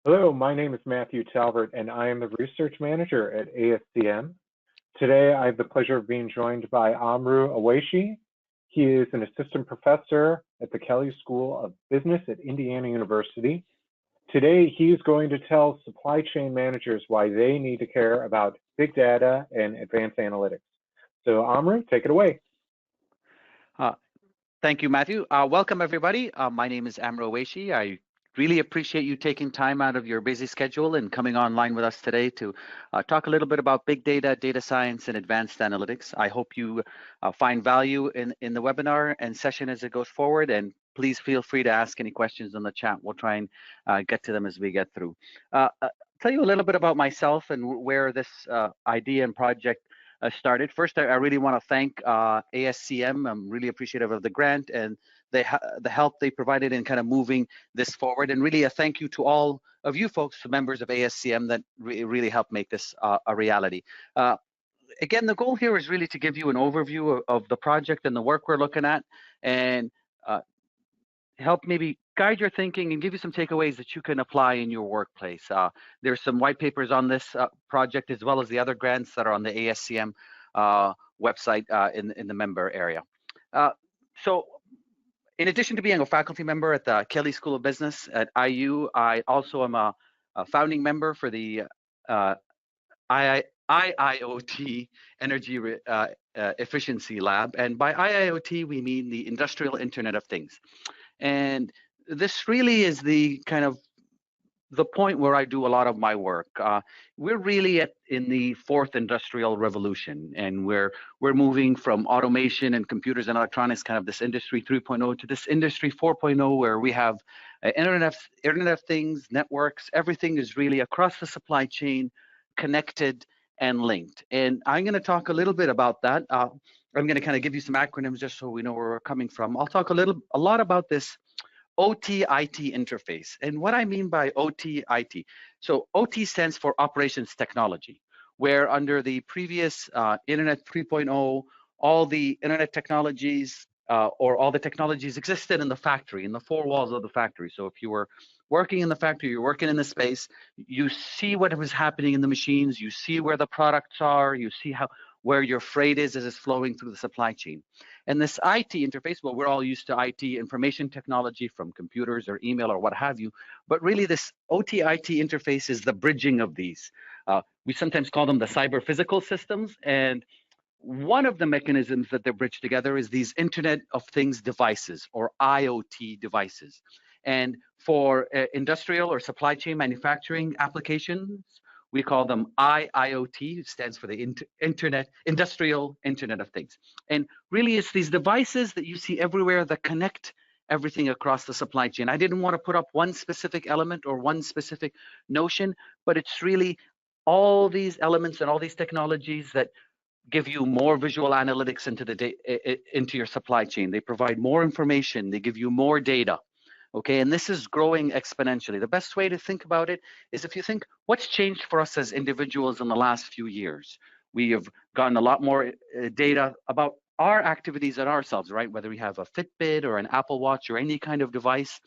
Hello, my name is Matthew Talbert, and I am the research manager at ASCM. Today, I have the pleasure of being joined by Amru Awaishi. He is an assistant professor at the Kelley School of Business at Indiana University. Today, he is going to tell supply chain managers why they need to care about big data and advanced analytics. So, Amru, take it away. Thank you, Matthew. Welcome, everybody. My name is Amru Awaishi. I really appreciate you taking time out of your busy schedule and coming online with us today to talk a little bit about big data, data science, and advanced analytics. I hope you find value in the webinar and session as it goes forward. And please feel free to ask any questions in the chat. We'll try and get to them as we get through. Tell you a little bit about myself and where this idea and project started. First, I really want to thank ASCM. I'm really appreciative of the grant and the help they provided in kind of moving this forward. And really a thank you to all of you folks, members of ASCM, that really helped make this a reality. Again, the goal here is really to give you an overview of the project and the work we're looking at, and help maybe guide your thinking and give you some takeaways that you can apply in your workplace. There's some white papers on this project, as well as the other grants that are on the ASCM website in the member area. So in addition to being a faculty member at the Kelley School of Business at IU, I also am a founding member for the IIoT Energy Efficiency Lab. And by IIoT, we mean the Industrial Internet of Things. And this really is the kind of the point where I do a lot of my work. We're really in the fourth industrial revolution, and we're moving from automation and computers and electronics, kind of this industry 3.0 to this industry 4.0, where we have Internet of Things, networks, everything is really across the supply chain, connected and linked. And I'm going to talk a little bit about that. I'm going to kind of give you some acronyms just so we know where we're coming from. I'll talk a lot about this OT-IT interface. And what I mean by OT-IT, so OT stands for Operations Technology, where under the previous Internet 3.0, all the Internet technologies or all the technologies existed in the factory, in the four walls of the factory. So if you were working in the factory, you're working in the space, you see what was happening in the machines, you see where the products are, you see where your freight is as it's flowing through the supply chain. And this IT interface, well, we're all used to IT, information technology, from computers or email or what have you, but really this OT-IT interface is the bridging of these. We sometimes call them the cyber physical systems, and one of the mechanisms that they're bridged together is these Internet of Things devices, or IoT devices. And for industrial or supply chain manufacturing applications, we call them IIoT. It stands for the Industrial Internet of Things. And really, it's these devices that you see everywhere that connect everything across the supply chain. I didn't want to put up one specific element or one specific notion, but it's really all these elements and all these technologies that give you more visual analytics into your supply chain. They provide more information. They give you more data. Okay, and this is growing exponentially. The best way to think about it is if you think, what's changed for us as individuals in the last few years? We have gotten a lot more data about our activities and ourselves, right? Whether we have a Fitbit or an Apple Watch or any kind of device,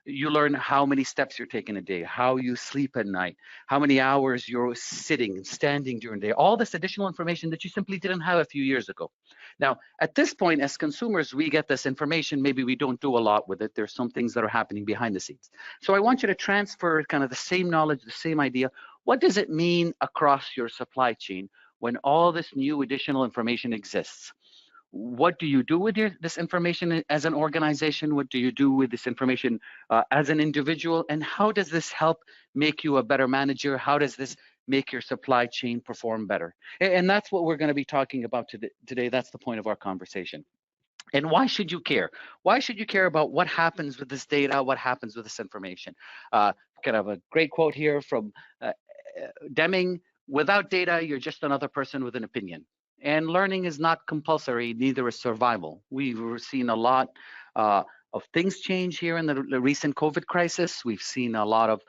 you learn how many steps you're taking a day, how you sleep at night, how many hours you're sitting and standing during the day, all this additional information that you simply didn't have a few years ago. Now, at this point, as consumers, we get this information. Maybe we don't do a lot with it. There's some things that are happening behind the scenes. So I want you to transfer kind of the same knowledge, the same idea. What does it mean across your supply chain when all this new additional information exists? What do you do with this information as an organization? What do you do with this information as an individual? And how does this help make you a better manager? How does this make your supply chain perform better? And that's what we're going to be talking about today. That's the point of our conversation. And why should you care? Why should you care about what happens with this data? What happens with this information? Kind of a great quote here from Deming: without data, you're just another person with an opinion. And learning is not compulsory, neither is survival. We've seen a lot of things change here in the recent COVID crisis. We've seen a lot of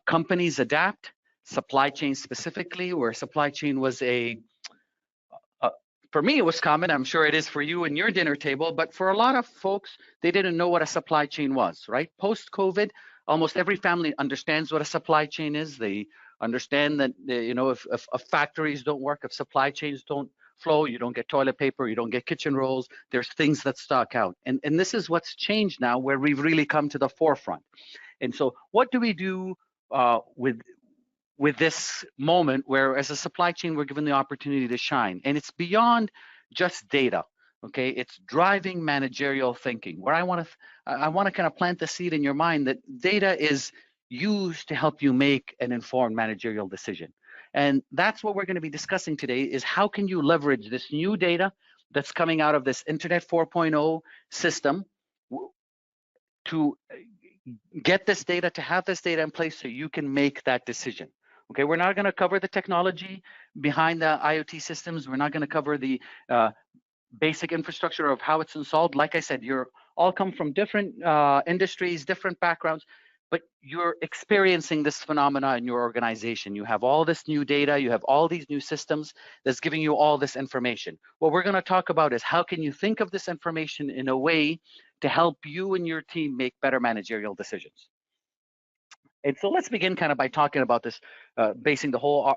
companies adapt, supply chain specifically, where supply chain was for me, it was common. I'm sure it is for you and your dinner table, but for a lot of folks, they didn't know what a supply chain was, right? Post-COVID, almost every family understands what a supply chain is. They understand that, you know, if factories don't work, if supply chains don't flow, you don't get toilet paper, you don't get kitchen rolls, there's things that stock out. And this is what's changed now, where we've really come to the forefront. And so what do we do with this moment where, as a supply chain, we're given the opportunity to shine? And it's beyond just data. Okay, it's driving managerial thinking, where I want to kind of plant the seed in your mind that data is used to help you make an informed managerial decision. And that's what we're going to be discussing today, is how can you leverage this new data that's coming out of this Internet 4.0 system to get this data, to have this data in place so you can make that decision. Okay, we're not going to cover the technology behind the IoT systems. We're not going to cover the basic infrastructure of how it's installed. Like I said, you're all come from different industries, different backgrounds, but you're experiencing this phenomena in your organization. You have all this new data, you have all these new systems that's giving you all this information. What we're going to talk about is how can you think of this information in a way to help you and your team make better managerial decisions. And so let's begin kind of by talking about this, basing the whole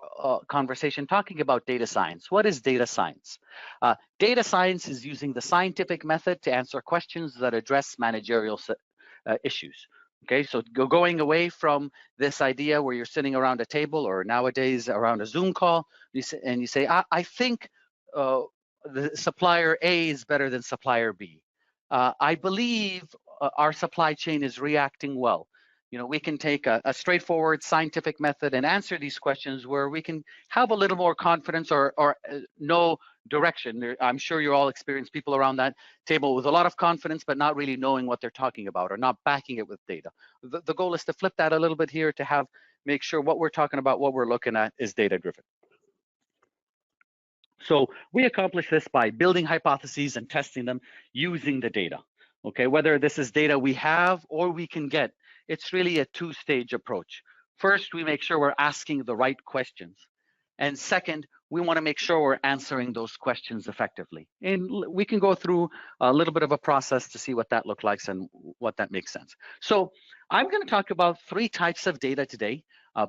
conversation, talking about data science. What is data science? Data science is using the scientific method to answer questions that address managerial issues. Okay, so going away from this idea where you're sitting around a table, or nowadays around a Zoom call, and you say, I think the supplier A is better than supplier B. I believe our supply chain is reacting well. You know, we can take a straightforward scientific method and answer these questions where we can have a little more confidence or know direction. I'm sure you all experienced people around that table with a lot of confidence, but not really knowing what they're talking about or not backing it with data. The goal is to flip that a little bit here to make sure what we're talking about, what we're looking at, is data driven. So we accomplish this by building hypotheses and testing them using the data. Okay, whether this is data we have or we can get, it's really a two-stage approach. First, we make sure we're asking the right questions. And second, we want to make sure we're answering those questions effectively. And we can go through a little bit of a process to see what that looks like and what that makes sense. So I'm going to talk about three types of data today: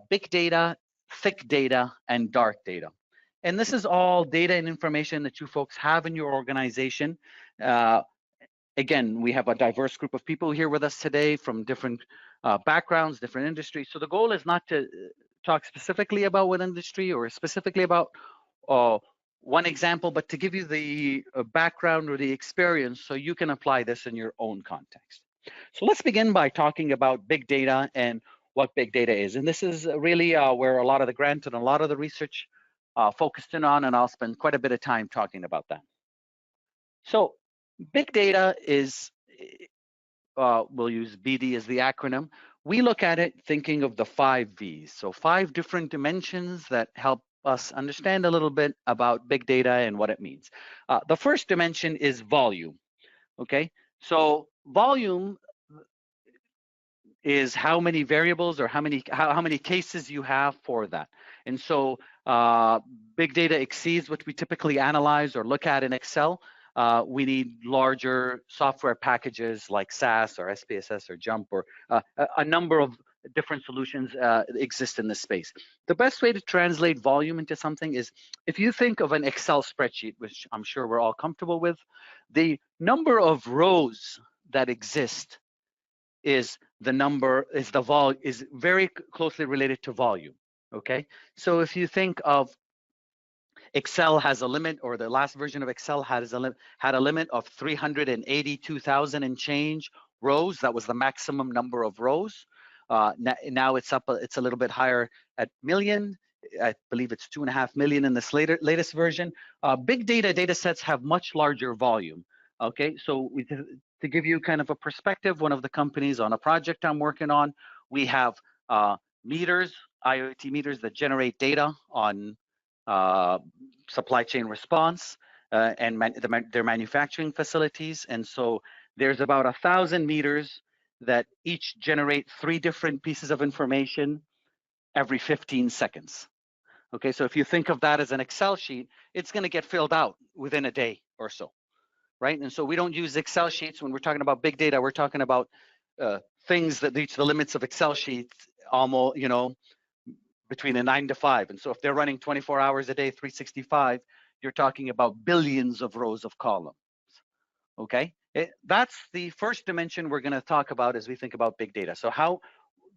big data, thick data, and dark data. And this is all data and information that you folks have in your organization. Again, we have a diverse group of people here with us today from different backgrounds, different industries. So the goal is not to talk specifically about one industry or specifically about one example, but to give you the background or the experience so you can apply this in your own context. So let's begin by talking about big data and what big data is. And this is really where a lot of the grant and a lot of the research focused in on, and I'll spend quite a bit of time talking about that. So big data is, we'll use BD as the acronym. We look at it thinking of the 5 V's. So 5 different dimensions that help us understand a little bit about big data and what it means. The first dimension is volume. Okay, so volume is how many variables or how many cases you have for that. And so big data exceeds what we typically analyze or look at in Excel. We need larger software packages like SAS or SPSS or JMP, or a number of different solutions exist in this space. The best way to translate volume into something is, if you think of an Excel spreadsheet, which I'm sure we're all comfortable with, the number of rows that exist is very closely related to volume. Okay, so if you think of Excel has a limit, or the last version of Excel had a limit of 382,000 and change rows. That was the maximum number of rows. Now it's a little bit higher at million. I believe it's 2.5 million in this latest version. Big data sets have much larger volume. Okay, so to give you kind of a perspective, one of the companies on a project I'm working on, we have meters, IoT meters that generate data on supply chain response and their manufacturing facilities. And so there's about 1,000 meters that each generate 3 different pieces of information every 15 seconds. Okay, so if you think of that as an Excel sheet, it's going to get filled out within a day or so, right? And so we don't use Excel sheets when we're talking about big data. We're talking about things that reach the limits of Excel sheets almost, between a 9 to 5. And so if they're running 24 hours a day, 365, you're talking about billions of rows of columns. Okay, that's the first dimension we're going to talk about as we think about big data. So how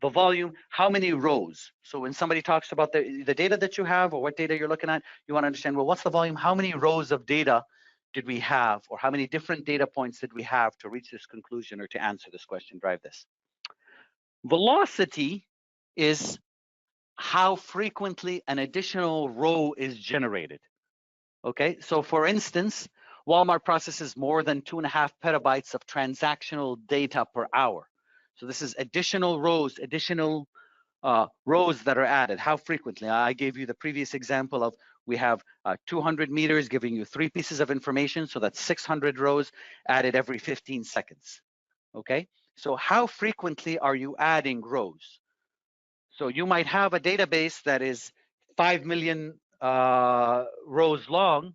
the volume, how many rows? So when somebody talks about the data that you have or what data you're looking at, you want to understand, well, what's the volume? How many rows of data did we have, or how many different data points did we have to reach this conclusion or to answer this question, drive this? Velocity is how frequently an additional row is generated. Okay, so for instance, Walmart processes more than 2.5 petabytes of transactional data per hour. So this is additional rows, rows that are added. How frequently? I gave you the previous example of we have 200 meters giving you 3 pieces of information, so that's 600 rows added every 15 seconds. Okay, so how frequently are you adding rows? So you might have a database that is 5 million rows long,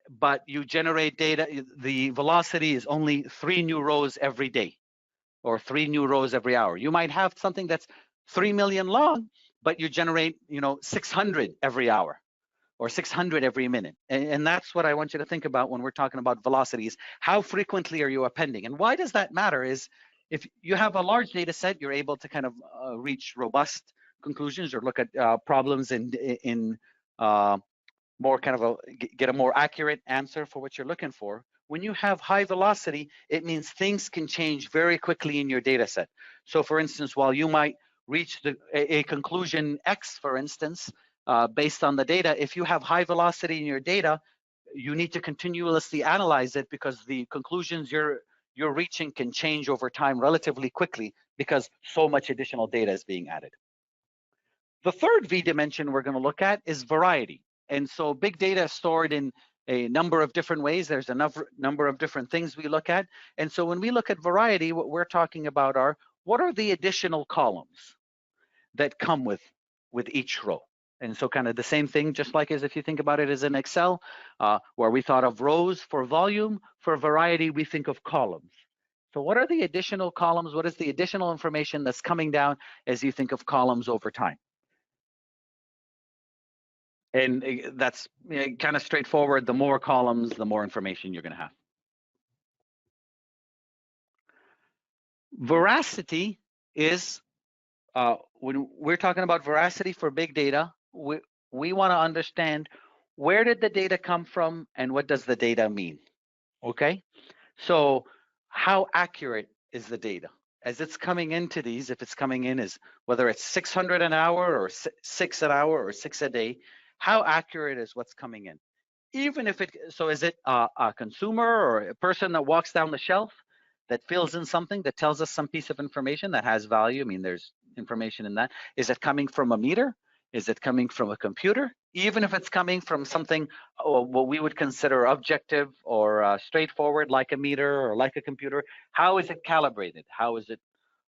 but you generate data, the velocity is only 3 new rows every day or 3 new rows every hour. You might have something that's 3 million long, but you generate 600 every hour or 600 every minute. And that's what I want you to think about when we're talking about velocities. How frequently are you appending? And why does that matter is if you have a large data set, you're able to kind of reach robust conclusions or look at problems in more kind of get a more accurate answer for what you're looking for. When you have high velocity, it means things can change very quickly in your data set. So for instance, while you might reach a conclusion X, for instance, based on the data, if you have high velocity in your data, you need to continuously analyze it because the conclusions you're reaching can change over time relatively quickly because so much additional data is being added. The third V dimension we're going to look at is variety. And so big data is stored in a number of different ways. There's a number of different things we look at. And so when we look at variety, what we're talking about are what are the additional columns that come with each row. And so kind of the same thing, just like as if you think about it as in Excel, where we thought of rows for volume, for variety, we think of columns. So what are the additional columns? What is the additional information that's coming down as you think of columns over time? And that's kind of straightforward. The more columns, the more information you're going to have. Veracity is, when we're talking about veracity for big data, we want to understand where did the data come from and what does the data mean, okay? So how accurate is the data? As it's coming into these, if it's coming in as whether it's 600 an hour or 6 an hour or 6 a day, how accurate is what's coming in? Even if so is it a consumer or a person that walks down the shelf that fills in something that tells us some piece of information that has value? I mean, there's information in that. Is it coming from a meter? Is it coming from a computer? Even if it's coming from something what we would consider objective or straightforward, like a meter or like a computer, how is it calibrated? How is it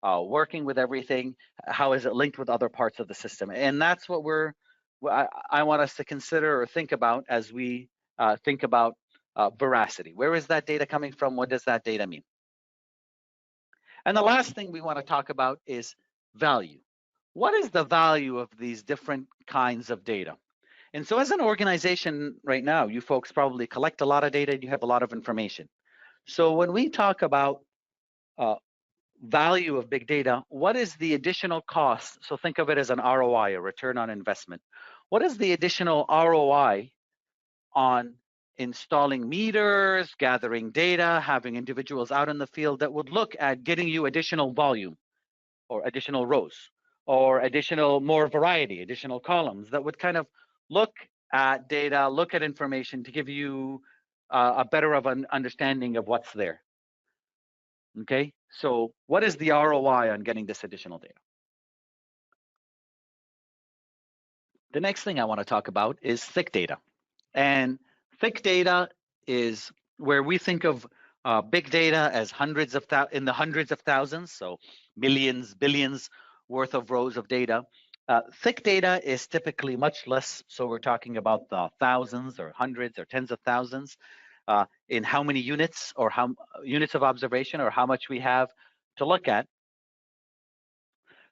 working with everything? How is it linked with other parts of the system? And that's what I want us to consider or think about as we think about veracity. Where is that data coming from? What does that data mean? And the last thing we want to talk about is value. What is the value of these different kinds of data? And so as an organization right now, you folks probably collect a lot of data, you have a lot of information. So when we talk about value of big data, what is the additional cost? So think of it as an ROI, a return on investment. What is the additional ROI on installing meters, gathering data, having individuals out in the field that would look at getting you additional volume or additional rows or additional more variety, additional columns that would kind of look at data, look at information to give you a better of an understanding of what's there. Okay, so what is the ROI on getting this additional data? The next thing I want to talk about is thick data. And thick data is where we think of big data as in the hundreds of thousands, so millions, billions worth of rows of data. Thick data is typically much less, so we're talking about the thousands or hundreds or tens of thousands in how many units or how units of observation or how much we have to look at.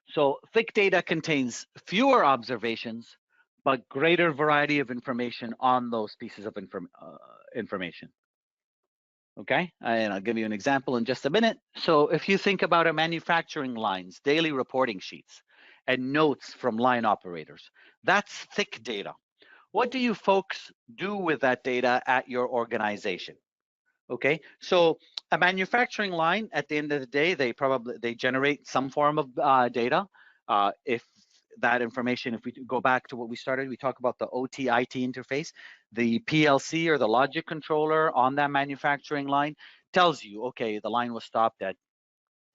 So thick data contains fewer observations, but greater variety of information on those pieces of information. Okay, and I'll give you an example in just a minute. So if you think about a manufacturing line's daily reporting sheets and notes from line operators, that's thick data. What do you folks do with that data at your organization? Okay, so a manufacturing line, at the end of the day, they generate some form of data. If that information, if we go back to what we started, we talk about the OT-IT interface, the PLC or the logic controller on that manufacturing line tells you, okay, the line was stopped at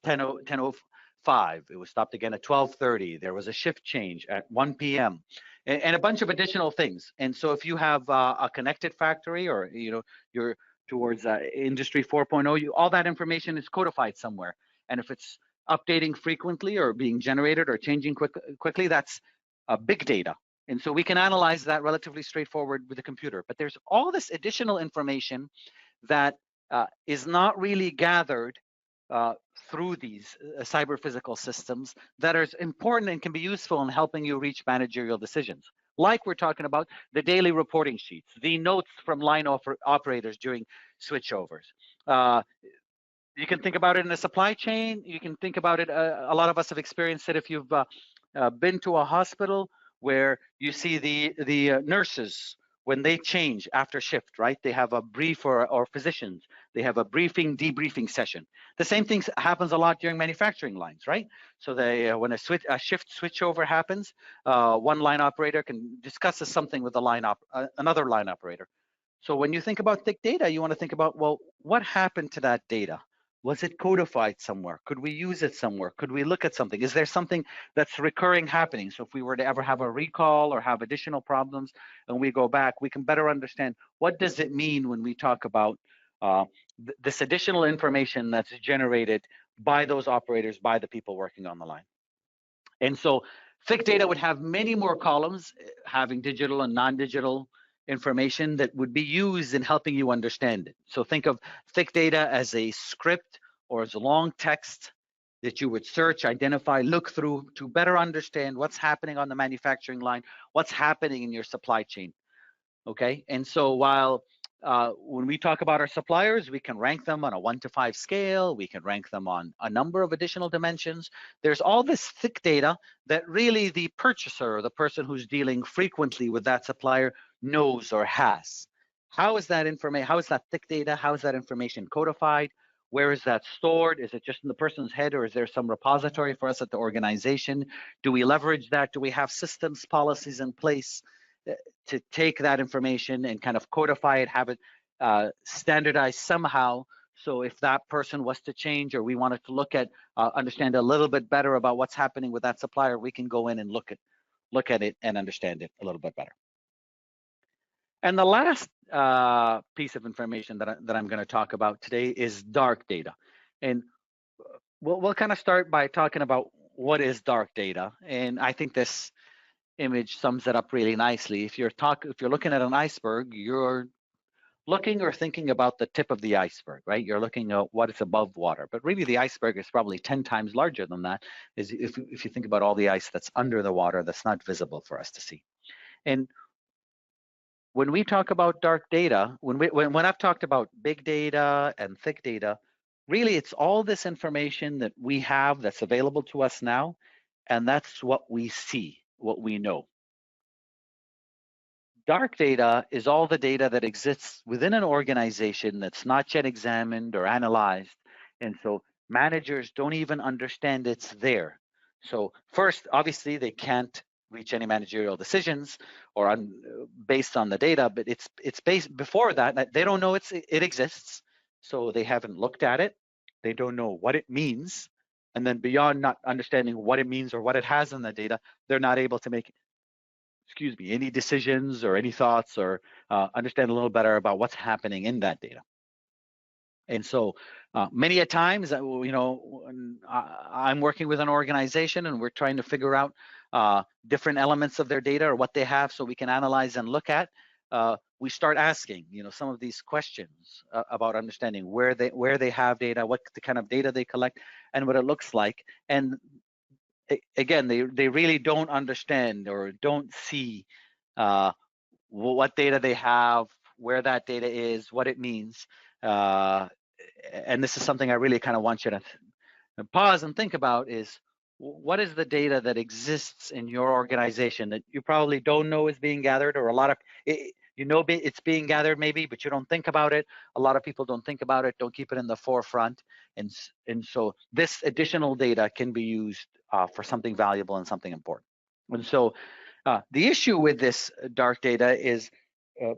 10:05. It was stopped again at 12:30. There was a shift change at 1 p.m. and a bunch of additional things. And so if you have a connected factory, or you're towards Industry 4.0, all that information is codified somewhere. And if it's updating frequently or being generated or changing quickly, that's big data. And so we can analyze that relatively straightforward with the computer. But there's all this additional information that is not really gathered through these cyber physical systems that are important and can be useful in helping you reach managerial decisions. Like we're talking about the daily reporting sheets, the notes from line operators during switchovers. You can think about it in a supply chain. You can think about it, a lot of us have experienced it if you've been to a hospital where you see the nurses, when they change after shift, right? They have a brief, or physicians, they have a briefing, debriefing session. The same thing happens a lot during manufacturing lines, right? So they, when a shift switchover happens, one line operator can discuss something with another line operator. So when you think about thick data, you want to think about, well, what happened to that data? Was it codified somewhere? Could we use it somewhere? Could we look at something? Is there something that's recurring happening? So if we were to ever have a recall or have additional problems and we go back, we can better understand what does it mean when we talk about this additional information that's generated by those operators, by the people working on the line. And so thick data would have many more columns, having digital and non-digital information that would be used in helping you understand it. So think of thick data as a script or as a long text that you would search, identify, look through to better understand what's happening on the manufacturing line, what's happening in your supply chain. Okay, and so while when we talk about our suppliers, we can rank them on a 1 to 5 scale. We can rank them on a number of additional dimensions. There's all this thick data that really the purchaser, or the person who's dealing frequently with that supplier, knows or has. How is that information? How is that thick data? How is that information codified? Where is that stored? Is it just in the person's head, or is there some repository for us at the organization? Do we leverage that? Do we have systems, policies in place to take that information and kind of codify it, have it standardized somehow? So if that person was to change, or we wanted to look at, understand a little bit better about what's happening with that supplier, we can go in and look at it and understand it a little bit better. And the last piece of information that I'm going to talk about today is dark data. And we'll kind of start by talking about what is dark data. And I think this image sums it up really nicely. If you're looking at an iceberg, you're looking or thinking about the tip of the iceberg, right? You're looking at what is above water, but really the iceberg is probably 10 times larger than that. Is if you think about all the ice that's under the water, that's not visible for us to see. And when we talk about dark data, when I've talked about big data and thick data, really it's all this information that we have that's available to us now, and that's what we see, what we know. Dark data is all the data that exists within an organization that's not yet examined or analyzed. And so managers don't even understand it's there. So first, obviously, they can't reach any managerial decisions or based on the data, but it's based before that they don't know it exists. So they haven't looked at it. They don't know what it means. And then beyond not understanding what it means or what it has in the data, they're not able to make any decisions or any thoughts, or understand a little better about what's happening in that data. And so many a times, I'm working with an organization and we're trying to figure out different elements of their data or what they have so we can analyze and look at. We start asking, some of these questions about understanding where they have data, what the kind of data they collect, and what it looks like. And again, they really don't understand or don't see what data they have, where that data is, what it means. And this is something I really kind of want you to pause and think about is, what is the data that exists in your organization that you probably don't know is being gathered, or a lot of you know it's being gathered maybe, but you don't think about it. A lot of people don't think about it, don't keep it in the forefront, and so this additional data can be used for something valuable and something important. And so the issue with this dark data is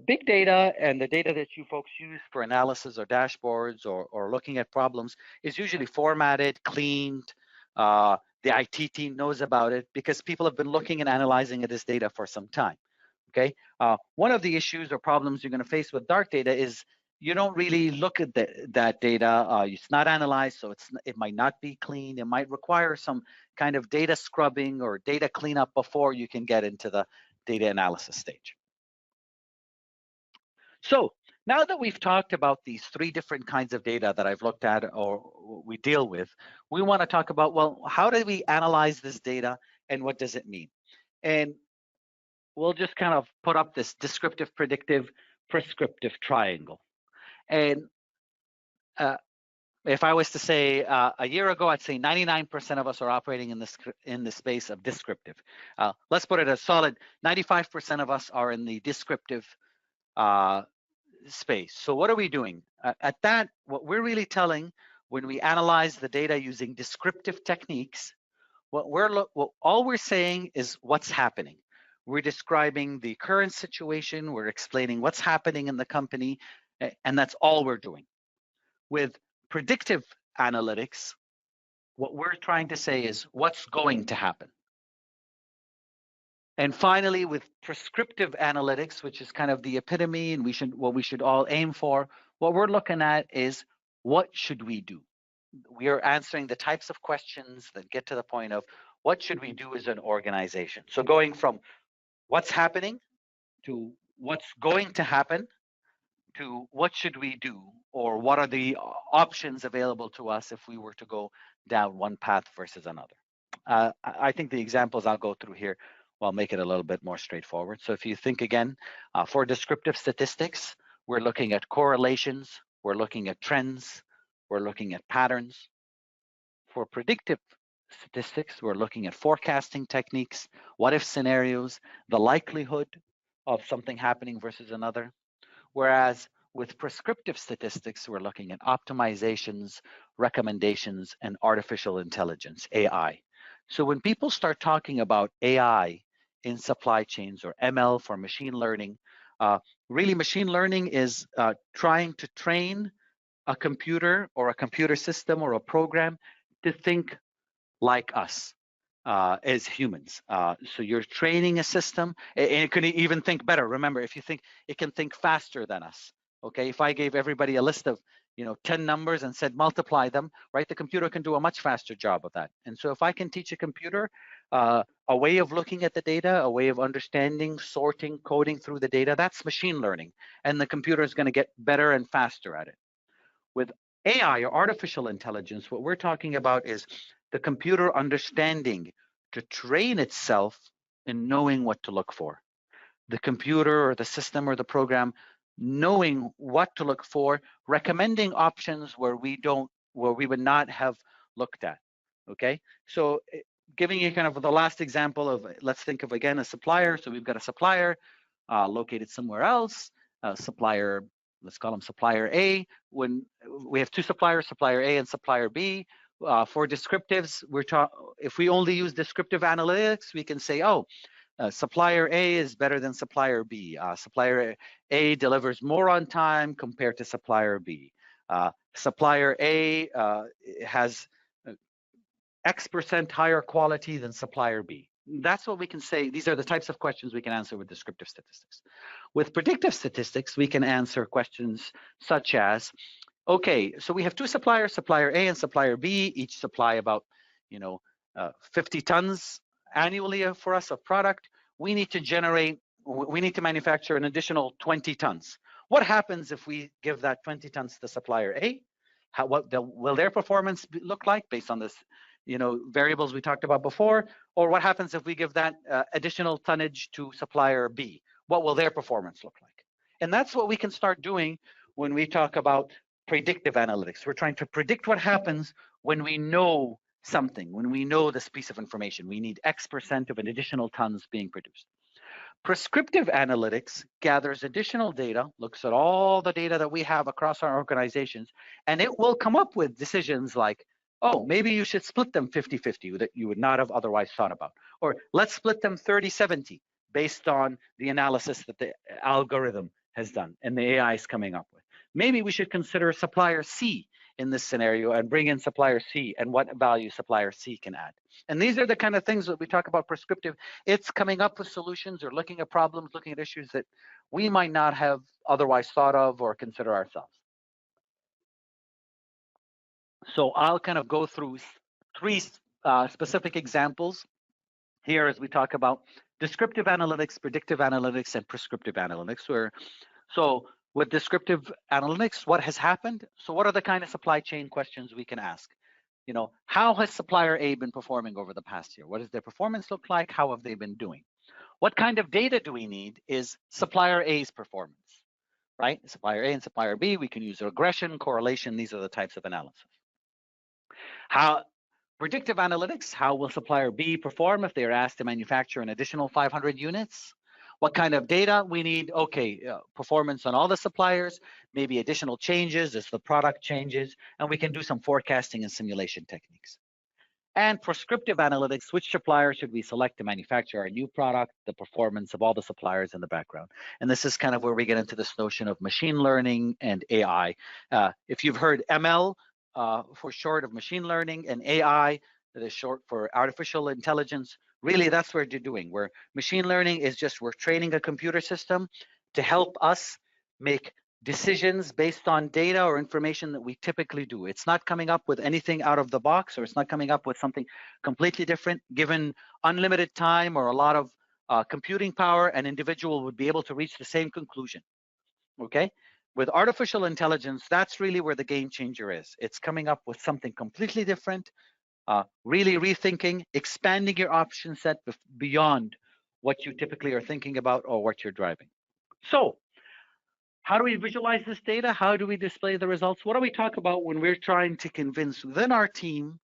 big data, and the data that you folks use for analysis or dashboards or looking at problems is usually formatted, cleaned. The IT team knows about it because people have been looking and analyzing this data for some time. Okay. One of the issues or problems you're going to face with dark data is you don't really look at that data. It's not analyzed, so it might not be clean. It might require some kind of data scrubbing or data cleanup before you can get into the data analysis stage. So now that we've talked about these three different kinds of data that I've looked at or we deal with, we want to talk about, well, how do we analyze this data and what does it mean? And we'll just kind of put up this descriptive, predictive, prescriptive triangle. And if I was to say a year ago, I'd say 99% of us are operating in the space of descriptive. Let's put it a solid 95% of us are in the descriptive space. So what are we doing? At that, what we're really telling when we analyze the data using descriptive techniques, all we're saying is what's happening. We're describing the current situation. We're explaining what's happening in the company, and that's all we're doing. With predictive analytics, what we're trying to say is what's going to happen. And finally, with prescriptive analytics, which is kind of the epitome and what we should all aim for, what we're looking at is what should we do? We are answering the types of questions that get to the point of what should we do as an organization? So going from what's happening to what's going to happen to what should we do, or what are the options available to us if we were to go down one path versus another. I think the examples I'll go through here will make it a little bit more straightforward. So if you think again, for descriptive statistics, we're looking at correlations, we're looking at trends, we're looking at patterns. For predictive statistics, we're looking at forecasting techniques, what if scenarios, the likelihood of something happening versus another. Whereas with prescriptive statistics, we're looking at optimizations, recommendations, and artificial intelligence, AI. So when people start talking about AI in supply chains or ML for machine learning, really machine learning is trying to train a computer or a computer system or a program to think like us as humans. So you're training a system, and it can even think better. Remember, if you think, it can think faster than us. Okay, if I gave everybody a list of 10 numbers and said multiply them, right, the computer can do a much faster job of that. And so if I can teach a computer a way of looking at the data, a way of understanding, sorting, coding through the data, that's machine learning, and the computer is going to get better and faster at it. With AI or artificial intelligence, what we're talking about is the computer understanding to train itself in knowing what to look for. The computer or the system or the program knowing what to look for, recommending options where we would not have looked at. Okay, so giving you kind of the last example of, let's think of again a supplier. So we've got a supplier located somewhere else, supplier, let's call them supplier A. When we have two suppliers, supplier A and supplier B, for descriptives, if we only use descriptive analytics, we can say, oh, supplier A is better than supplier B. Supplier A delivers more on time compared to supplier B. Supplier A has X% higher quality than supplier B. That's what we can say. These are the types of questions we can answer with descriptive statistics. With predictive statistics, we can answer questions such as, okay, so we have two suppliers, supplier A and supplier B, each supply about 50 tons annually for us of product. We need to manufacture an additional 20 tons. What happens if we give that 20 tons to supplier A? What will their performance look like based on this variables we talked about before, or what happens if we give that additional tonnage to supplier B? What will their performance look like? And that's what we can start doing when we talk about predictive analytics. We're trying to predict what happens when we know something, when we know this piece of information. We need X% of an additional tons being produced. Prescriptive analytics gathers additional data, looks at all the data that we have across our organizations, and it will come up with decisions like, oh, maybe you should split them 50-50 that you would not have otherwise thought about. Or let's split them 30-70 based on the analysis that the algorithm has done and the AI is coming up with. Maybe we should consider supplier C in this scenario and bring in supplier C and what value supplier C can add. And these are the kind of things that we talk about prescriptive. It's coming up with solutions or looking at problems, looking at issues that we might not have otherwise thought of or consider ourselves. So I'll kind of go through three specific examples here as we talk about descriptive analytics, predictive analytics, and prescriptive analytics. So with descriptive analytics, what has happened? So what are the kind of supply chain questions we can ask? How has supplier A been performing over the past year? What does their performance look like? How have they been doing? What kind of data do we need is supplier A's performance, right? Supplier A and supplier B, we can use regression, correlation. These are the types of analysis. Predictive analytics, how will supplier B perform if they are asked to manufacture an additional 500 units? What kind of data we need? Okay, performance on all the suppliers, maybe additional changes as the product changes, and we can do some forecasting and simulation techniques. And prescriptive analytics, which supplier should we select to manufacture our new product, the performance of all the suppliers in the background. And this is kind of where we get into this notion of machine learning and AI. If you've heard ML, for short of machine learning, and AI, that is short for artificial intelligence, really that's what you're doing. Where machine learning is just we're training a computer system to help us make decisions based on data or information that we typically do. It's not coming up with anything out of the box, or it's not coming up with something completely different. Given unlimited time or a lot of computing power, an individual would be able to reach the same conclusion, okay? With artificial intelligence, that's really where the game changer is. It's coming up with something completely different, really rethinking, expanding your option set beyond what you typically are thinking about or what you're driving. So how do we visualize this data? How do we display the results? What do we talk about when we're trying to convince within our team,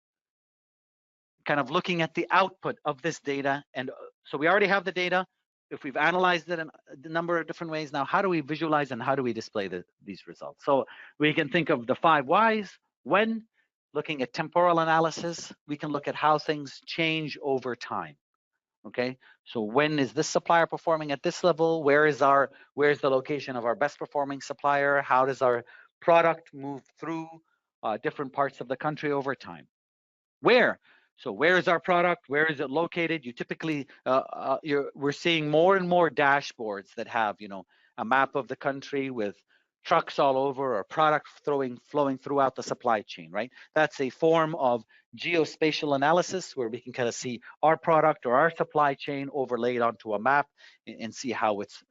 kind of looking at the output of this data? And so we already have the data. If we've analyzed it in a number of different ways, now how do we visualize and how do we display these results? So we can think of the 5 whys. When looking at temporal analysis, we can look at how things change over time. Okay, so when is this supplier performing at this level? Where's the location of our best performing supplier? How does our product move through different parts of the country over time? So where is our product? Where is it located? You typically, we're seeing more and more dashboards that have, a map of the country with trucks all over, or product flowing throughout the supply chain, right? That's a form of geospatial analysis where we can kind of see our product or our supply chain overlaid onto a map and see how it's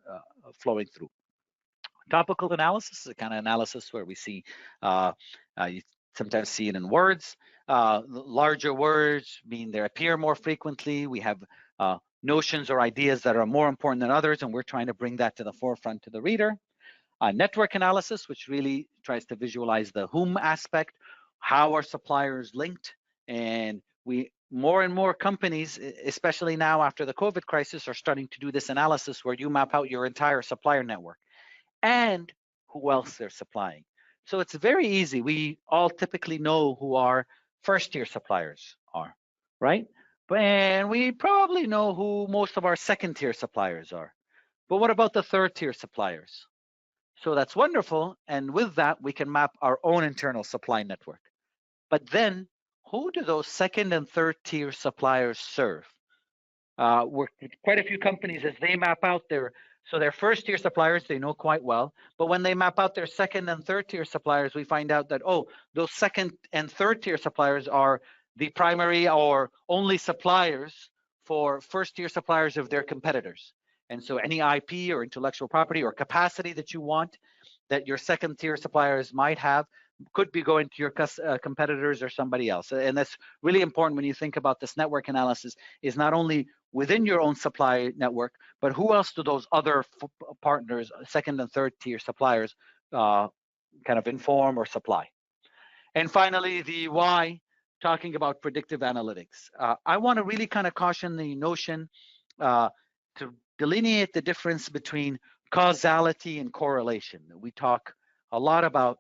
flowing through. Topical analysis is a kind of analysis where we see, you sometimes see it in words. Larger words mean they appear more frequently. We have notions or ideas that are more important than others, and we're trying to bring that to the forefront to the reader. Network analysis, which really tries to visualize the whom aspect, how are suppliers linked, and more and more companies, especially now after the COVID crisis, are starting to do this analysis where you map out your entire supplier network and who else they're supplying. So it's very easy. We all typically know who our first-tier suppliers are, right? And we probably know who most of our second-tier suppliers are. But what about the third-tier suppliers? So that's wonderful. And with that, we can map our own internal supply network. But then who do those second and third tier suppliers serve? Quite a few companies, as they map out their first tier suppliers, they know quite well. But when they map out their second and third tier suppliers, we find out that, those second and third tier suppliers are the primary or only suppliers for first tier suppliers of their competitors. And so any IP or intellectual property or capacity that you want that your second tier suppliers might have, could be going to your competitors or somebody else. And that's really important when you think about this network analysis, is not only within your own supply network, but who else do those other partners, second and third tier suppliers, kind of inform or supply. And finally, the why, talking about predictive analytics. I want to really kind of caution the notion to delineate the difference between causality and correlation. We talk a lot about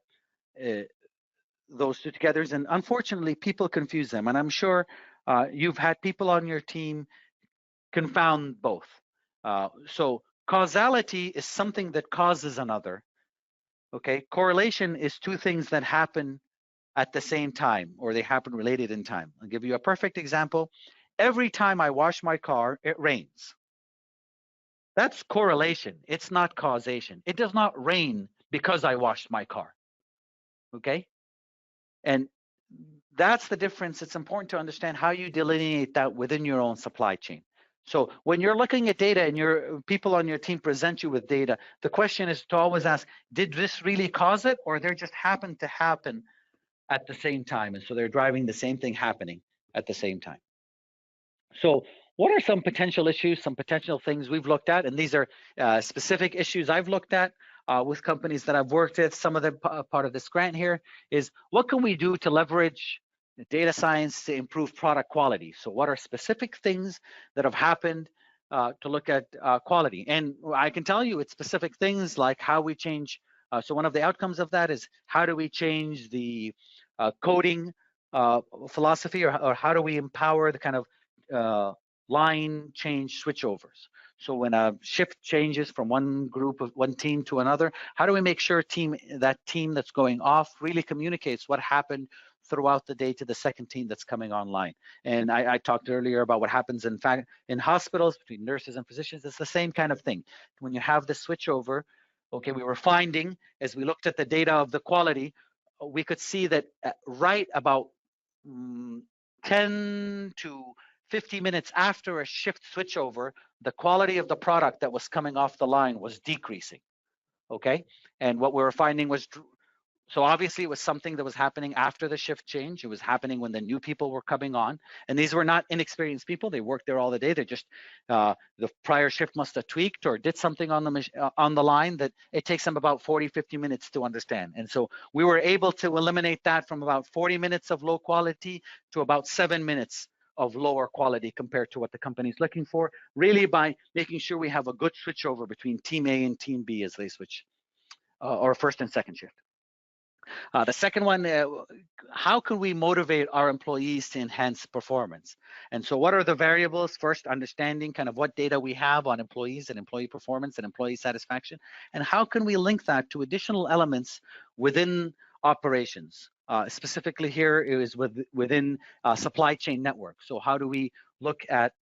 those two together, and unfortunately people confuse them, and I'm sure you've had people on your team confound both. So causality is something that causes another. Okay, correlation is two things that happen at the same time, or they happen related in time. I'll give you a perfect example. Every time I wash my car, it rains. That's correlation. It's not causation. It does not rain because I washed my car. Okay? And that's the difference. It's important to understand how you delineate that within your own supply chain. So when you're looking at data and your people on your team present you with data, the question is to always ask, did this really cause it, or there just happened to happen at the same time? And so they're driving the same thing happening at the same time. So what are some potential issues, some potential things we've looked at? And these are specific issues I've looked at with companies that I've worked with. Some of the part of this grant here is, what can we do to leverage data science to improve product quality? So what are specific things that have happened to look at quality? And I can tell you it's specific things like how we change. So one of the outcomes of that is, how do we change the coding philosophy, or how do we empower the kind of line change switchovers? So when a shift changes from one team to another, how do we make sure that team that's going off really communicates what happened throughout the day to the second team that's coming online? And I talked earlier about what happens in hospitals between nurses and physicians. It's the same kind of thing. When you have the switchover, okay, we were finding, as we looked at the data of the quality, we could see that right about 10 to 50 minutes after a shift switchover, the quality of the product that was coming off the line was decreasing. Okay, and what we were finding was, so obviously it was something that was happening after the shift change. It was happening when the new people were coming on, and these were not inexperienced people. They worked there all the day. They just the prior shift must have tweaked or did something on the line that it takes them about 40-50 minutes to understand. And so we were able to eliminate that from about 40 minutes of low quality to about 7 minutes of lower quality compared to what the company is looking for, really by making sure we have a good switchover between team A and team B as they switch, or first and second shift. The second one, how can we motivate our employees to enhance performance? And so what are the variables? First, understanding kind of what data we have on employees and employee performance and employee satisfaction, and how can we link that to additional elements within operations? Specifically here, it was within supply chain network. So how do we look at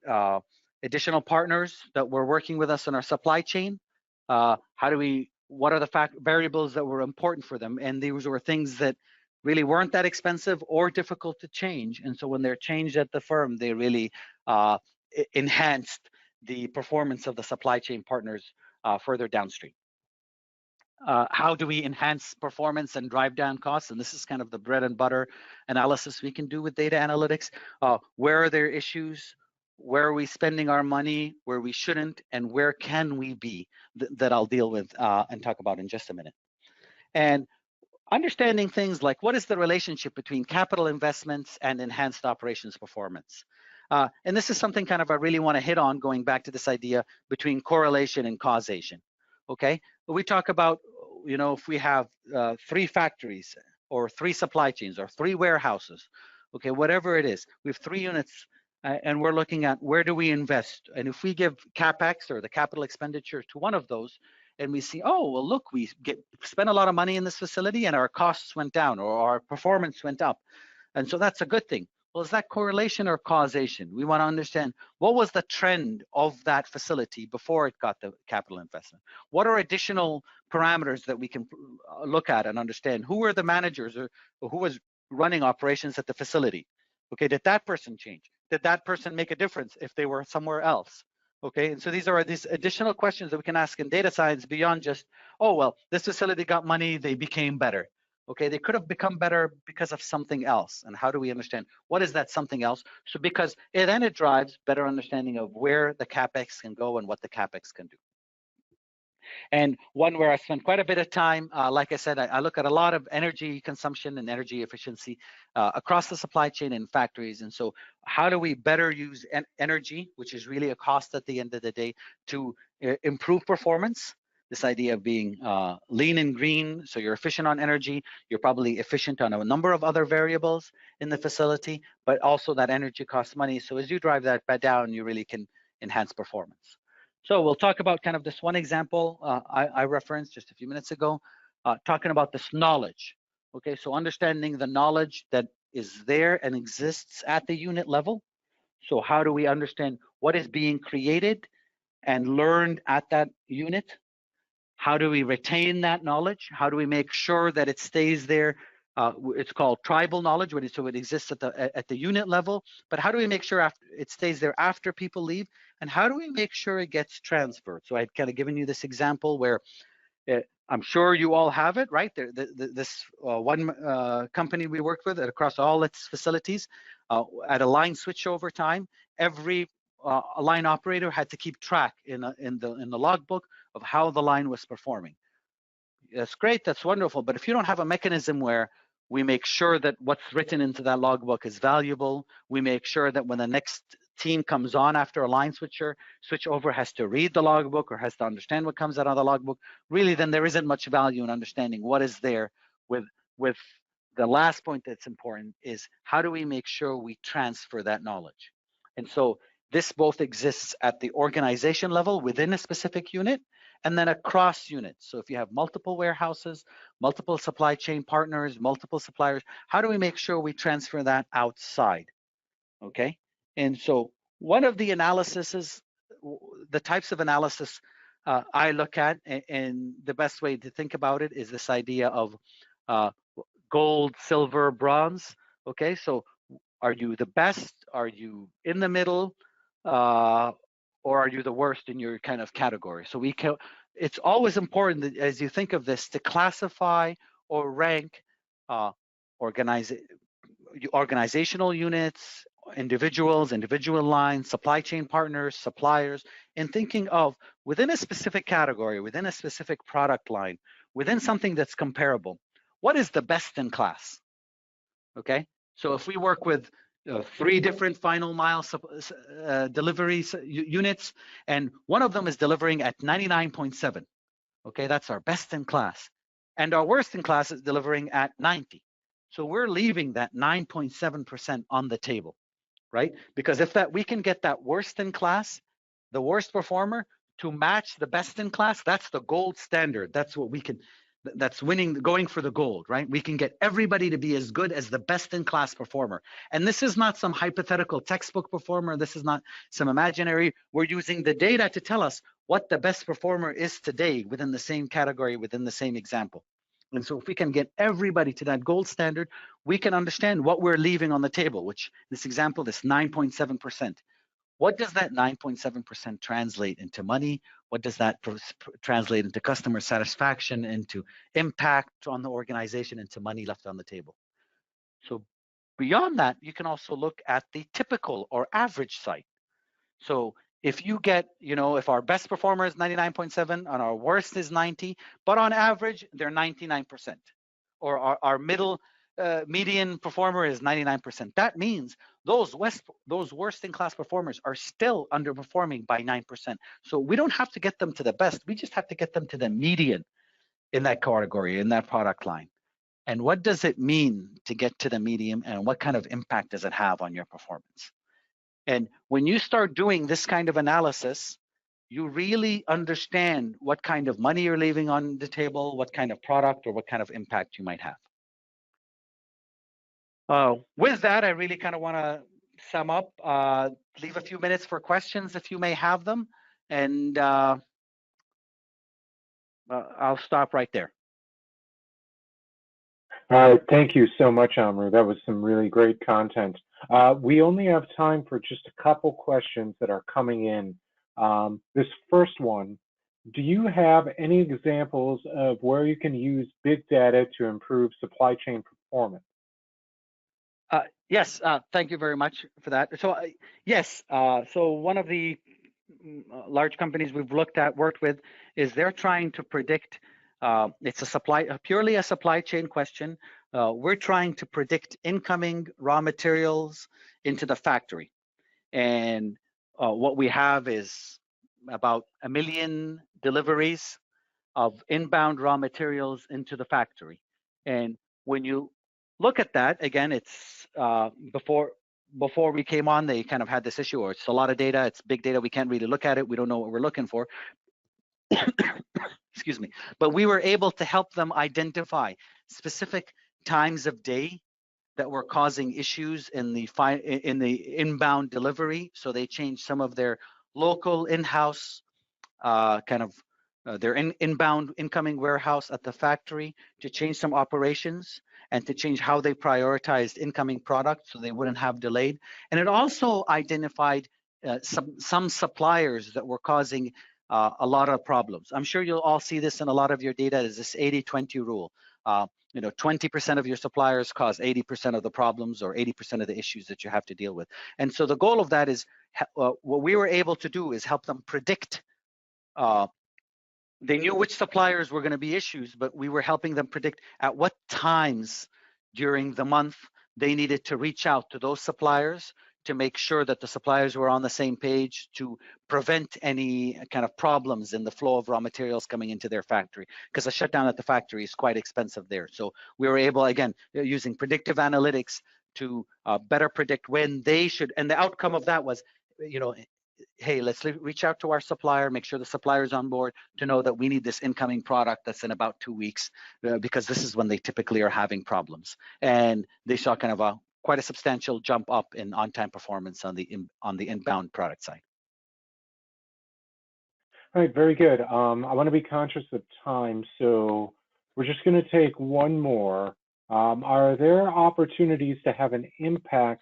additional partners that were working with us in our supply chain? What are the variables that were important for them? And these were things that really weren't that expensive or difficult to change. And so when they're changed at the firm, they really enhanced the performance of the supply chain partners further downstream. How do we enhance performance and drive down costs? And this is kind of the bread and butter analysis we can do with data analytics. Where are there issues? Where are we spending our money, where we shouldn't, and where can we be, that I'll deal with and talk about in just a minute. And understanding things like, what is the relationship between capital investments and enhanced operations performance? And this is something kind of I really want to hit on, going back to this idea between correlation and causation. Okay, but we talk about, you know, if we have 3 factories or 3 supply chains or 3 warehouses, okay, whatever it is, we have 3 units. And we're looking at, where do we invest? And if we give CapEx, or the capital expenditure, to one of those, and we see, oh, well, look, we spent a lot of money in this facility and our costs went down, or our performance went up. And so that's a good thing. Well, is that correlation or causation? We want to understand, what was the trend of that facility before it got the capital investment? What are additional parameters that we can look at and understand? Who were the managers, or who was running operations at the facility? Okay, did that person change? Did that person make a difference if they were somewhere else? Okay, and so these are these additional questions that we can ask in data science beyond just, oh, well, this facility got money, they became better. Okay, they could have become better because of something else. And how do we understand what is that something else? So because then it drives better understanding of where the CapEx can go and what the CapEx can do. And one where I spend quite a bit of time, like I said, I look at a lot of energy consumption and energy efficiency across the supply chain and factories. And so how do we better use energy, which is really a cost at the end of the day, to improve performance? This idea of being lean and green, so you're efficient on energy, you're probably efficient on a number of other variables in the facility, but also that energy costs money. So as you drive that down, you really can enhance performance. So we'll talk about kind of this one example I referenced just a few minutes ago, talking about this knowledge. Okay, so understanding the knowledge that is there and exists at the unit level. So how do we understand what is being created and learned at that unit? How do we retain that knowledge? How do we make sure that it stays there? It's called tribal knowledge, so it exists at the unit level. But how do we make sure it stays there after people leave? And how do we make sure it gets transferred? So I've kind of given you this example where I'm sure you all have it, right? This one company we worked with across all its facilities at a line switchover time, every a line operator had to keep track in the logbook of how the line was performing. That's great, that's wonderful, but if you don't have a mechanism where we make sure that what's written into that logbook is valuable, we make sure that when the next team comes on after a line switchover has to read the logbook or has to understand what comes out of the logbook, really then there isn't much value in understanding what is there. With the last point that's important is how do we make sure we transfer that knowledge? And so this both exists at the organization level within a specific unit and then across units. So if you have multiple warehouses, multiple supply chain partners, multiple suppliers, how do we make sure we transfer that outside? Okay. And so one of the analyses, the types of analysis I look at, and the best way to think about it is this idea of gold, silver, bronze. Okay. So are you the best? Are you in the middle? Or are you the worst in your kind of category? So it's always important that as you think of this to classify or rank organizational units, individual lines, supply chain partners, suppliers, and thinking of within a specific category, within a specific product line, within something that's comparable, what is the best in class? Okay, so if we work with 3 different final mile delivery units, and one of them is delivering at 99.7, okay, that's our best in class, and our worst in class is delivering at 90. So we're leaving that 9.7% on the table, right? Because if we can get that worst in class, the worst performer, to match the best in class, that's the gold standard. That's what we can. That's winning, going for the gold, right? We can get everybody to be as good as the best in class performer. And this is not some hypothetical textbook performer. This is not some imaginary. We're using the data to tell us what the best performer is today within the same category, within the same example. And so if we can get everybody to that gold standard, we can understand what we're leaving on the table, which this example, this 9.7%. What does that 9.7% translate into money? What does that translate into customer satisfaction, into impact on the organization, into money left on the table? So beyond that, you can also look at the typical or average site. So if you get, if our best performer is 99.7 and our worst is 90, but on average, they're 99%, or our median performer is 99%. That means those worst in class performers are still underperforming by 9%. So we don't have to get them to the best. We just have to get them to the median in that category, in that product line. And what does it mean to get to the median, and what kind of impact does it have on your performance? And when you start doing this kind of analysis, you really understand what kind of money you're leaving on the table, what kind of product or what kind of impact you might have. With that, I really kind of want to sum up, leave a few minutes for questions if you may have them, and I'll stop right there. Thank you so much, Amru. That was some really great content. We only have time for just a couple questions that are coming in. This first one Do you have any examples of where you can use big data to improve supply chain performance? Yes, thank you very much for that. So yes, so one of the large companies we've worked with, is they're trying to predict. It's purely a supply chain question. We're trying to predict incoming raw materials into the factory, and what we have is about 1 million deliveries of inbound raw materials into the factory. And when you look at that, again, it's before we came on, they kind of had this issue, or it's a lot of data, it's big data, we can't really look at it, we don't know what we're looking for. Excuse me. But we were able to help them identify specific times of day that were causing issues in the inbound delivery. So they changed some of their local in-house their inbound incoming warehouse at the factory to change some operations and to change how they prioritized incoming products so they wouldn't have delayed. And it also identified some suppliers that were causing a lot of problems. I'm sure you'll all see this in a lot of your data, is this 80-20 rule. 20% of your suppliers cause 80% of the problems or 80% of the issues that you have to deal with. And so the goal of that is what we were able to do is help them predict. They knew which suppliers were going to be issues, but we were helping them predict at what times during the month they needed to reach out to those suppliers to make sure that the suppliers were on the same page to prevent any kind of problems in the flow of raw materials coming into their factory, because a shutdown at the factory is quite expensive there. So we were able, again, using predictive analytics to better predict when they should, and the outcome of that was, hey, let's reach out to our supplier, make sure the supplier is on board to know that we need this incoming product that's in about 2 weeks, because this is when they typically are having problems. And they saw kind of quite a substantial jump up in on-time performance on the inbound product side. All right, very good. I want to be conscious of time, so we're just going to take one more. Are there opportunities to have an impact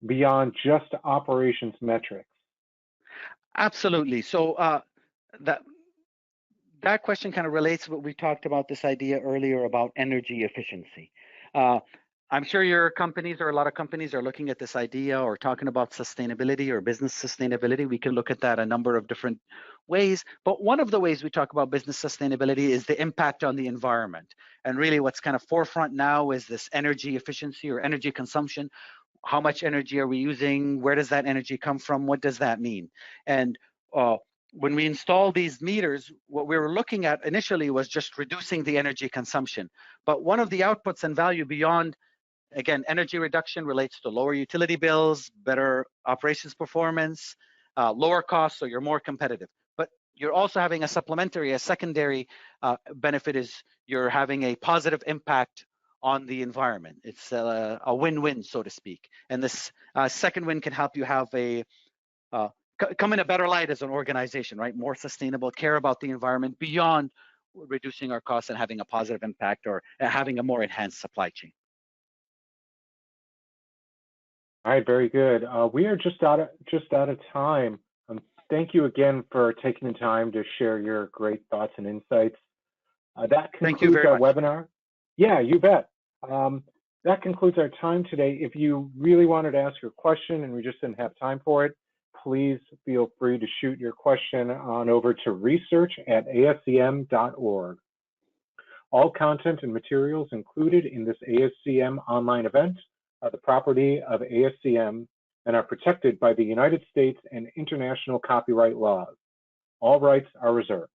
beyond just operations metrics? Absolutely. So that question kind of relates to what we talked about, this idea earlier about energy efficiency. I'm sure your companies, or a lot of companies, are looking at this idea or talking about sustainability or business sustainability. We can look at that a number of different ways, but one of the ways we talk about business sustainability is the impact on the environment. And really what's kind of forefront now is this energy efficiency or energy consumption. How much energy are we using? Where does that energy come from? What does that mean? And when we install these meters, what we were looking at initially was just reducing the energy consumption. But one of the outputs and value beyond, again, energy reduction relates to lower utility bills, better operations performance, lower costs, so you're more competitive. But you're also having a secondary benefit is you're having a positive impact on the environment. It's a win-win, so to speak. And this second win can help you have come in a better light as an organization, right? More sustainable, care about the environment beyond reducing our costs and having a positive impact or having a more enhanced supply chain. All right, very good. We are just out of time. Thank you again for taking the time to share your great thoughts and insights. That concludes our webinar. Yeah, you bet. That concludes our time today. If you really wanted to ask your question and we just didn't have time for it, please feel free to shoot your question on over to research@ascm.org. All content and materials included in this ASCM online event are the property of ASCM and are protected by the United States and international copyright laws. All rights are reserved.